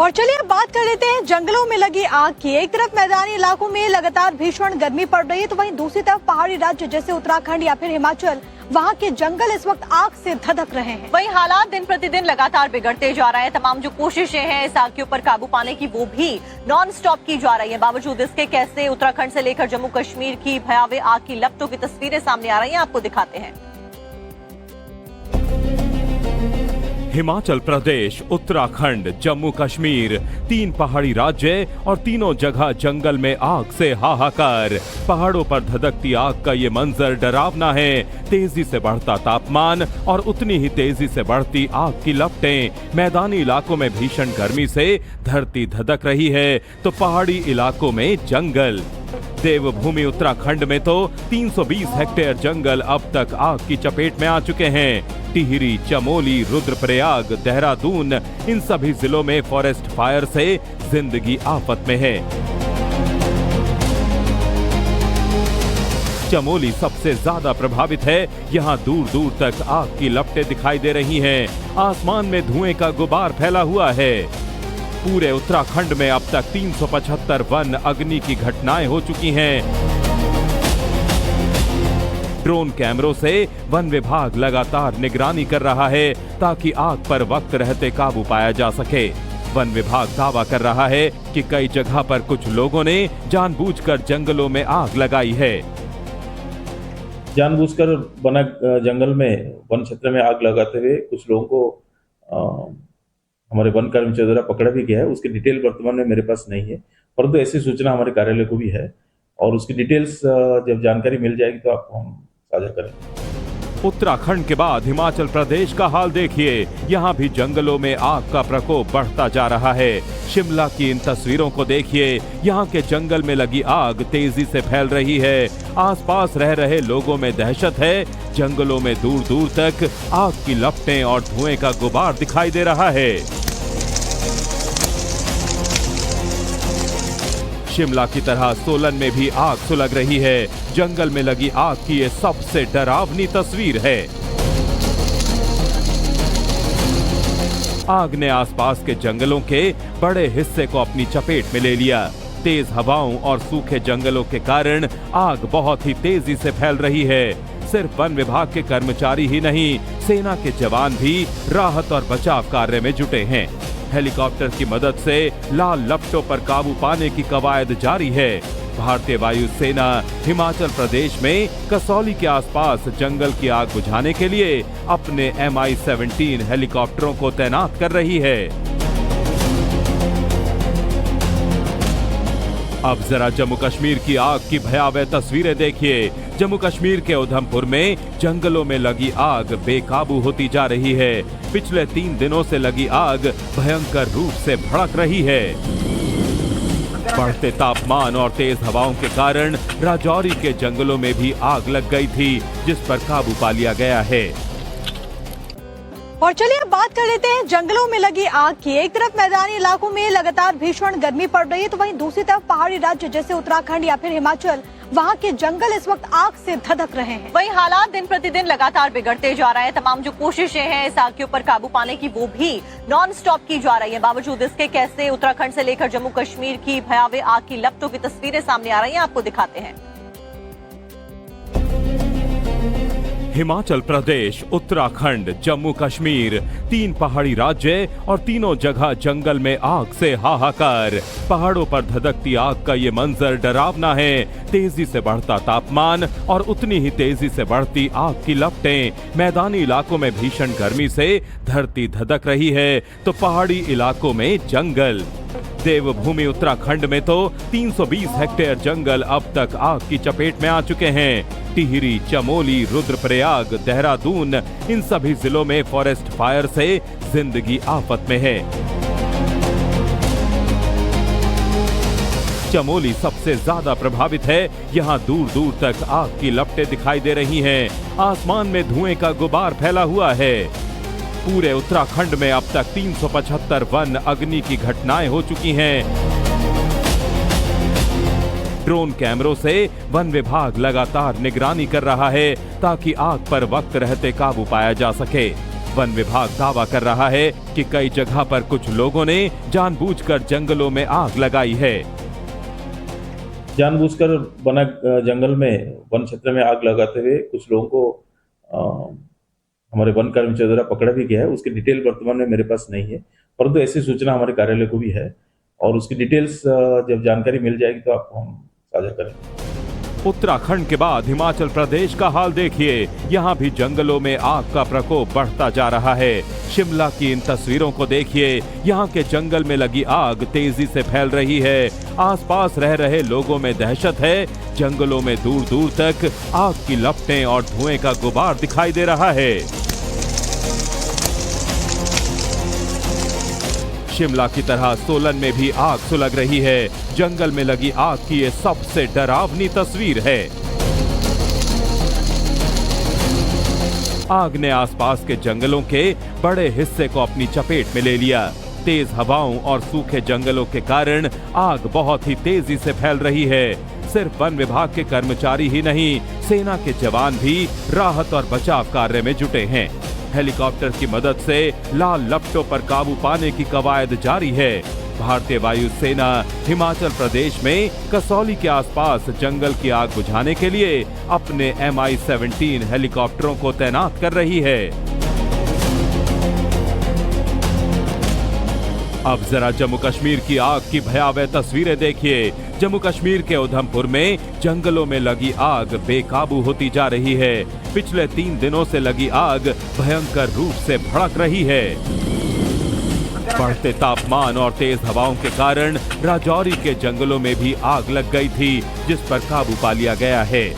और चलिए अब बात कर लेते हैं जंगलों में लगी आग की। एक तरफ मैदानी इलाकों में लगातार भीषण गर्मी पड़ रही है, तो वहीं दूसरी तरफ पहाड़ी राज्य जैसे उत्तराखंड या फिर हिमाचल, वहां के जंगल इस वक्त आग से धधक रहे हैं। वहीं हालात दिन प्रतिदिन लगातार बिगड़ते जा रहे हैं। तमाम जो कोशिशें हैं इस आग के ऊपर काबू पाने की, वो भी नॉन स्टॉप की जा रही है। बावजूद इसके कैसे उत्तराखंड से लेकर जम्मू कश्मीर की भयावह आग की लपटों की तस्वीरें सामने आ रही हैं, आपको दिखाते हैं। हिमाचल प्रदेश, उत्तराखंड, जम्मू कश्मीर, 3 पहाड़ी राज्य और तीनों जगह जंगल में आग से हाहाकार। पहाड़ों पर धधकती आग का ये मंजर डरावना है। तेजी से बढ़ता तापमान और उतनी ही तेजी से बढ़ती आग की लपटें। मैदानी इलाकों में भीषण गर्मी से धरती धधक रही है, तो पहाड़ी इलाकों में जंगल। देवभूमि उत्तराखंड में तो 320 हेक्टेयर जंगल अब तक आग की चपेट में आ चुके हैं। टिहरी, चमोली, रुद्रप्रयाग, देहरादून, इन सभी जिलों में फॉरेस्ट फायर से जिंदगी आफत में है। चमोली सबसे ज्यादा प्रभावित है। यहाँ दूर दूर तक आग की लपटें दिखाई दे रही हैं। आसमान में धुएं का गुबार फैला हुआ है। पूरे उत्तराखंड में अब तक 375 वन अग्नि की घटनाएं हो चुकी हैं। ड्रोन कैमरों से वन विभाग लगातार निगरानी कर रहा है ताकि आग पर वक्त रहते काबू पाया जा सके। वन विभाग दावा कर रहा है कि कई जगह पर कुछ लोगों ने जानबूझकर जंगलों में आग लगाई है। जानबूझकर बना जंगल में वन क्षेत्र में आग लगाते हुए कुछ लोगों को हमारे वन कर्मचारियों द्वारा पकड़ा भी गया है। उसकी डिटेल वर्तमान में मेरे पास नहीं है, परंतु ऐसी सूचना हमारे कार्यालय को भी है और उसकी डिटेल्स जब जानकारी मिल जाएगी तो आपको हम साझा करेंगे। उत्तराखंड के बाद हिमाचल प्रदेश का हाल देखिए। यहाँ भी जंगलों में आग का प्रकोप बढ़ता जा रहा है। शिमला की इन तस्वीरों को देखिए। यहाँ के जंगल में लगी आग तेजी से फैल रही है। आसपास रह रहे लोगों में दहशत है। जंगलों में दूर दूर तक आग की लपटें और धुएं का गुबार दिखाई दे रहा है। शिमला की तरह सोलन में भी आग सुलग रही है। जंगल में लगी आग की ये सबसे डरावनी तस्वीर है। आग ने आसपास के जंगलों के बड़े हिस्से को अपनी चपेट में ले लिया। तेज हवाओं और सूखे जंगलों के कारण आग बहुत ही तेजी से फैल रही है। सिर्फ वन विभाग के कर्मचारी ही नहीं, सेना के जवान भी राहत और बचाव कार्य में जुटे हैं। हेलीकॉप्टर की मदद से लाल लपटों पर काबू पाने की कवायद जारी है। भारतीय वायुसेना हिमाचल प्रदेश में कसौली के आसपास जंगल की आग बुझाने के लिए अपने Mi-17 हेलीकॉप्टरों को तैनात कर रही है। अब जरा जम्मू कश्मीर की आग की भयावह तस्वीरें देखिए। जम्मू कश्मीर के उधमपुर में जंगलों में लगी आग बेकाबू होती जा रही है। पिछले 3 दिनों से लगी आग भयंकर रूप से भड़क रही है। बढ़ते तापमान और तेज हवाओं के कारण राजौरी के जंगलों में भी आग लग गई थी, जिस पर काबू पा लिया गया है। और चलिए अब बात कर लेते हैं जंगलों में लगी आग की। एक तरफ मैदानी इलाकों में लगातार भीषण गर्मी पड़ रही है, तो वहीं दूसरी तरफ पहाड़ी राज्य जैसे उत्तराखंड या फिर हिमाचल, वहां के जंगल इस वक्त आग से धधक रहे हैं। वहीं हालात दिन प्रतिदिन लगातार बिगड़ते जा रहे हैं। तमाम जो कोशिशें हैं इस आग के ऊपर काबू पाने की, वो भी नॉन स्टॉप की जा रही है। बावजूद इसके कैसे उत्तराखंड से लेकर जम्मू कश्मीर की भयावह आग की लपटों की तस्वीरें सामने आ रही हैं, आपको दिखाते हैं। हिमाचल प्रदेश, उत्तराखंड, जम्मू कश्मीर, 3 पहाड़ी राज्य और तीनों जगह जंगल में आग से हाहाकार। पहाड़ों पर धधकती आग का ये मंजर डरावना है। तेजी से बढ़ता तापमान और उतनी ही तेजी से बढ़ती आग की लपटें। मैदानी इलाकों में भीषण गर्मी से धरती धधक रही है, तो पहाड़ी इलाकों में जंगल। देवभूमि उत्तराखंड में तो 320 हेक्टेयर जंगल अब तक आग की चपेट में आ चुके हैं। टिहरी, चमोली, रुद्रप्रयाग, देहरादून, इन सभी जिलों में फॉरेस्ट फायर से जिंदगी आफत में है। चमोली सबसे ज्यादा प्रभावित है। यहाँ दूर दूर तक आग की लपटें दिखाई दे रही हैं। आसमान में धुएं का गुबार फैला हुआ है। पूरे उत्तराखंड में अब तक 375 वन अग्नि की घटनाएं हो चुकी हैं। ड्रोन कैमरों से वन विभाग लगातार निगरानी कर रहा है ताकि आग पर वक्त रहते काबू पाया जा सके। वन विभाग दावा कर रहा है कि कई जगह पर कुछ लोगों ने जानबूझकर जंगलों में आग लगाई है। जानबूझकर बना जंगल में वन क्षेत्र में आग लगाते हुए कुछ लोगों को हमारे वन कर्मचारियों द्वारा पकड़ा भी गया है। उसकी डिटेल वर्तमान में मेरे पास नहीं है, परंतु ऐसी सूचना हमारे कार्यालय को भी है और उसकी डिटेल्स जब जानकारी मिल जाएगी तो आपको हम साझा करेंगे। उत्तराखंड के बाद हिमाचल प्रदेश का हाल देखिए, यहाँ भी जंगलों में आग का प्रकोप बढ़ता जा रहा है। शिमला की इन तस्वीरों को देखिए, यहाँ के जंगल में लगी आग तेजी से फैल रही है। आसपास रह रहे लोगों में दहशत है। जंगलों में दूर दूर तक आग की लपटें और धुएं का गुबार दिखाई दे रहा है। शिमला की तरह सोलन में भी आग सुलग रही है। जंगल में लगी आग की ये सबसे डरावनी तस्वीर है। आग ने आसपास के जंगलों के बड़े हिस्से को अपनी चपेट में ले लिया। तेज हवाओं और सूखे जंगलों के कारण आग बहुत ही तेजी से फैल रही है। सिर्फ वन विभाग के कर्मचारी ही नहीं, सेना के जवान भी राहत और बचाव कार्य में जुटे हैं। हेलीकॉप्टर की मदद से लाल लपटों पर काबू पाने की कवायद जारी है। भारतीय वायुसेना हिमाचल प्रदेश में कसौली के आसपास जंगल की आग बुझाने के लिए अपने Mi-17 हेलीकॉप्टरों को तैनात कर रही है। अब जरा जम्मू कश्मीर की आग की भयावह तस्वीरें देखिए। जम्मू कश्मीर के उधमपुर में जंगलों में लगी आग बेकाबू होती जा रही है। पिछले 3 दिनों से लगी आग भयंकर रूप से भड़क रही है। बढ़ते तापमान और तेज हवाओं के कारण राजौरी के जंगलों में भी आग लग गई थी, जिस पर काबू पा लिया गया है।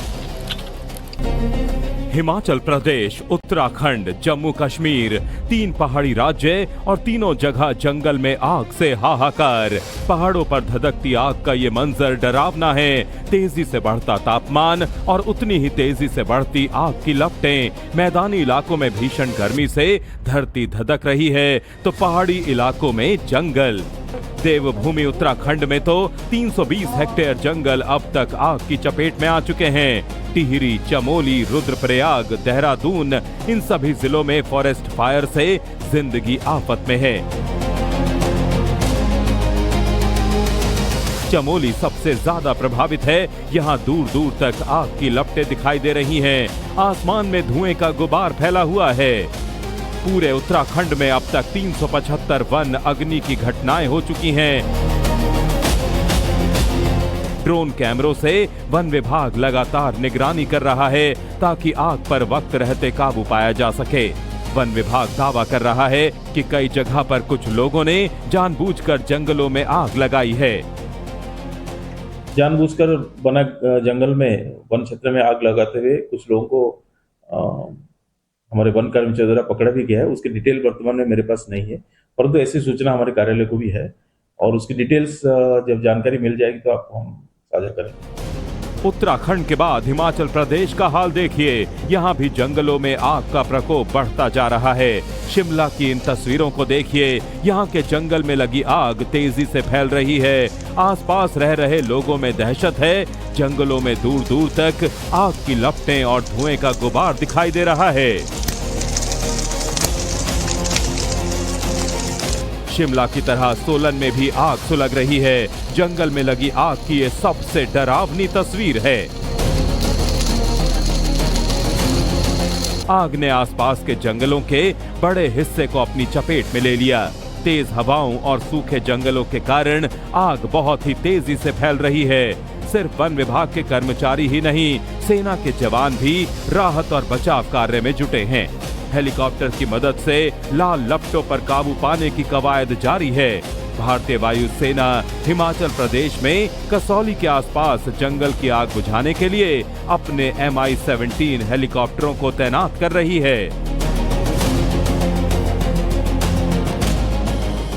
हिमाचल प्रदेश, उत्तराखंड, जम्मू कश्मीर, 3 पहाड़ी राज्य और तीनों जगह जंगल में आग से हाहाकार। पहाड़ों पर धधकती आग का ये मंजर डरावना है। तेजी से बढ़ता तापमान और उतनी ही तेजी से बढ़ती आग की लपटें। मैदानी इलाकों में भीषण गर्मी से धरती धधक रही है तो पहाड़ी इलाकों में जंगल। देवभूमि उत्तराखंड में तो 320 हेक्टेयर जंगल अब तक आग की चपेट में आ चुके हैं। टिहरी, चमोली, रुद्रप्रयाग, देहरादून, इन सभी जिलों में फॉरेस्ट फायर से जिंदगी आफत में है। चमोली सबसे ज्यादा प्रभावित है। यहाँ दूर दूर तक आग की लपटें दिखाई दे रही हैं। आसमान में धुएं का गुबार फैला हुआ है। पूरे उत्तराखंड में अब तक 375 वन अग्नि की घटनाएं हो चुकी हैं। ड्रोन कैमरों से वन विभाग लगातार निगरानी कर रहा है ताकि आग पर वक्त रहते काबू पाया जा सके। वन विभाग दावा कर रहा है कि कई जगह पर कुछ लोगों ने जानबूझकर जंगलों में आग लगाई है। जानबूझकर बना जंगल में वन क्षेत्र में आग लगाते हुए कुछ लोगों को हमारे वन कर्मचारियों द्वारा पकड़ा भी गया है। उसकी डिटेल वर्तमान में मेरे पास नहीं है, परंतु ऐसी सूचना हमारे कार्यालय को भी है और उसकी डिटेल्स जब जानकारी मिल जाएगी तो आपको हम साझा करेंगे। उत्तराखंड के बाद हिमाचल प्रदेश का हाल देखिए, यहाँ भी जंगलों में आग का प्रकोप बढ़ता जा रहा है। शिमला की इन तस्वीरों को देखिए, यहाँ के जंगल में लगी आग तेजी से फैल रही है। आसपास रह रहे लोगों में दहशत है। जंगलों में दूर दूर तक आग की लपटें और धुएं का गुबार दिखाई दे रहा है। शिमला की तरह सोलन में भी आग सुलग रही है। जंगल में लगी आग की ये सबसे डरावनी तस्वीर है। आग ने आसपास के जंगलों के बड़े हिस्से को अपनी चपेट में ले लिया। तेज हवाओं और सूखे जंगलों के कारण आग बहुत ही तेजी से फैल रही है। सिर्फ वन विभाग के कर्मचारी ही नहीं, सेना के जवान भी राहत और बचाव कार्य में जुटे हैं। हेलीकॉप्टर की मदद से लाल लपटों पर काबू पाने की कवायद जारी है। भारतीय वायुसेना हिमाचल प्रदेश में कसौली के आसपास जंगल की आग बुझाने के लिए अपने Mi-17 हेलीकॉप्टरों को तैनात कर रही है।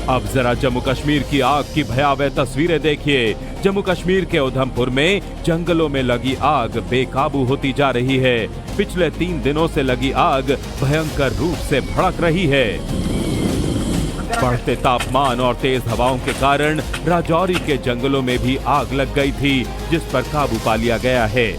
अब जरा जम्मू कश्मीर की आग की भयावह तस्वीरें देखिए। जम्मू कश्मीर के उधमपुर में जंगलों में लगी आग बेकाबू होती जा रही है। पिछले 3 दिनों से लगी आग भयंकर रूप से भड़क रही है। बढ़ते तापमान और तेज हवाओं के कारण राजौरी के जंगलों में भी आग लग गई थी, जिस पर काबू पा लिया गया है।